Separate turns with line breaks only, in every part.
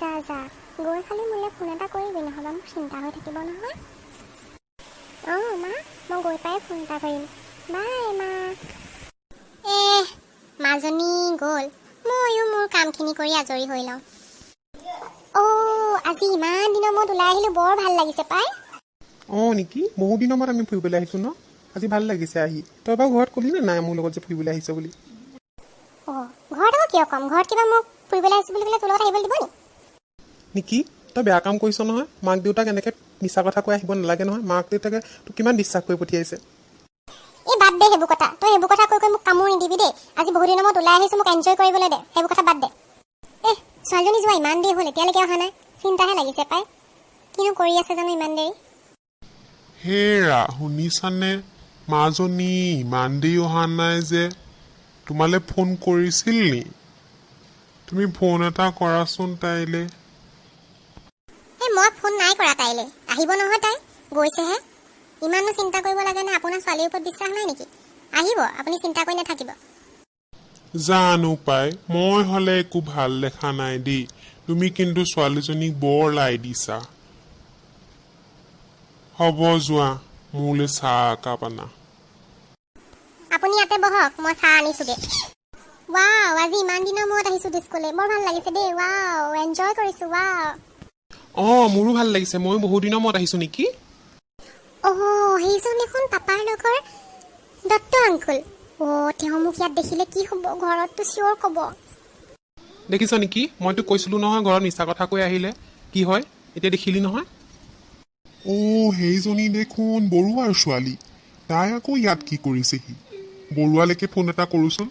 যা যা গৈ খালি মোলৈ ফোন এটা কৰিবি, নহ'বা মোৰ চিন্তা হৈ থাকিব নহয়। অঁ মা, মই গৈ পাই ফোন এটা কৰিম। বাই মা। মাজনী গ'ল, ময়ো মোৰ কামখিনি কৰি আজৰি হৈ লওঁ। আজি ইমান দিনৰ মূৰত ওলাই আহিলোঁ, বৰ ভাল লাগিছে পাই।
নেকি? বহুত দিনৰ মূৰত আমি ফুৰিবলৈ আহিছোঁ ন? আজি ভাল লাগিছে আহি। তই বাৰু ঘৰত ক'লি নে নাই মোৰ লগত যে ফুৰিবলৈ আহিছ বুলি?
ঘৰত আকৌ কিয় ক'ম? ঘৰত কিবা মোক ফুৰিবলৈ আহিছোঁ বুলি ক'লে তোৰ লগত আহিবলৈ দিব
নেকি? তই বেয়া কাম কৰিছ নহয়। মাক দেউতাক এনেকৈ মিছা কথা কৈ আহিব নালাগে নহয়। মাক দেউতাকে তোক কিমান বিশ্বাস কৰি পঠিয়াইছে।
বাদ দে সেইবোৰ কথা। তই সেইবোৰ কথা কৈ মোক কামোৰ নিদিবি দেই। আজি বহুত দিনৰ মূৰত ওলাই আহিছোঁ, মোক এনজয় কৰিবলৈ দে। সেইবোৰ কথা বাদ দে। ছোৱালীজনী যোৱা ইমান দেৰি হ'ল, এতিয়ালৈকে অহা নাই। চিন্তাহে লাগিছে পাই, কিনো কৰি আছে জানো ইমান দেৰি।
হেৰা শুনিছানে? মাজনী ইমান দেৰি অহা নাই যে, তোমালৈ ফোন কৰিছিল নি? তুমি ফোন এটা কৰাচোন তাইলে।
মই ফোন নাই কৰা তাইলৈ। আহিব নহয়, তাই গৈছেহে। ইমানো চিন্তা কৰিব লাগে নে? আপোনাৰ ছোৱালীৰ ওপৰত বিশ্বাস নাই নেকি? আহিব, আপুনি চিন্তা কৰি নাথাকিব।
জানো পাই, মই হ'লে একো ভাল দেখা নাই দেই। তুমি কিন্তু ছোৱালীজনীক বৰ লাই দিছা। হ'ব যোৱা, মোলৈ চাহ একাপ আনা।
আপুনি ইয়াতে বহক, মই চাহ আনিছোগে। ৱাও, আজি ইমান দিনৰ মূৰত আহিছোঁ ডিস্কোলৈ, বৰ ভাল লাগিছে দেই। ৱাও, এনজয় কৰিছোঁ। ৱাও।
মোৰো ভাল লাগিছে। ময়ো বহুত দিনৰ মূৰত আহিছোঁ নেকি?
সেইজন দেখোন পাপাৰ লগৰ দত্ত আংকুল। তেওঁ মোক ইয়াত দেখিলে কি হ'ব? ঘৰততো চিঞৰ ক'ব।
দেখিছ নেকি? মইতো কৈছিলোঁ নহয় ঘৰত মিছা কথা কৈ আহিলে কি হয়। এতিয়া দেখিলি নহয়।
সেইজনী দেখোন বৰুৱাৰ ছোৱালী। তাই আকৌ ইয়াত কি কৰিছেহি? বৰুৱালৈকে ফোন এটা কৰোঁচোন।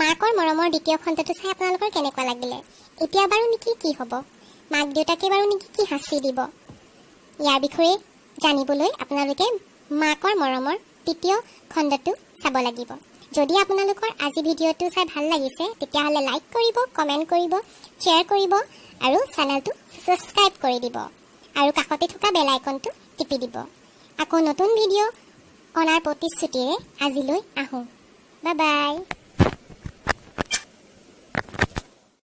মাকৰ মৰমৰ দ্বিতীয় খণ্ডটো চাই আপোনালোকৰ কেনেকুৱা লাগিলে? এতিয়া বাৰু নেকি কি হ'ব? মাক দেউতাকে বাৰু নেকি কি শাস্তি দিব? ইয়াৰ বিষয়ে জানিবলৈ আপোনালোকে মাকৰ মৰমৰ তৃতীয় খণ্ডটো চাব লাগিব। যদি আপোনালোকৰ আজি ভিডিঅ'টো চাই ভাল লাগিছে, তেতিয়াহ'লে লাইক কৰিব, কমেণ্ট কৰিব, শ্বেয়াৰ কৰিব আৰু চেনেলটো ছাবস্ক্ৰাইব কৰি দিব। আৰু কাষতে থকা বেল আইকনটো টিপি দিব। আকৌ নতুন ভিডিঅ' অনাৰ প্ৰতিশ্ৰুতিৰে আজিলৈ আহোঁ। Bye bye.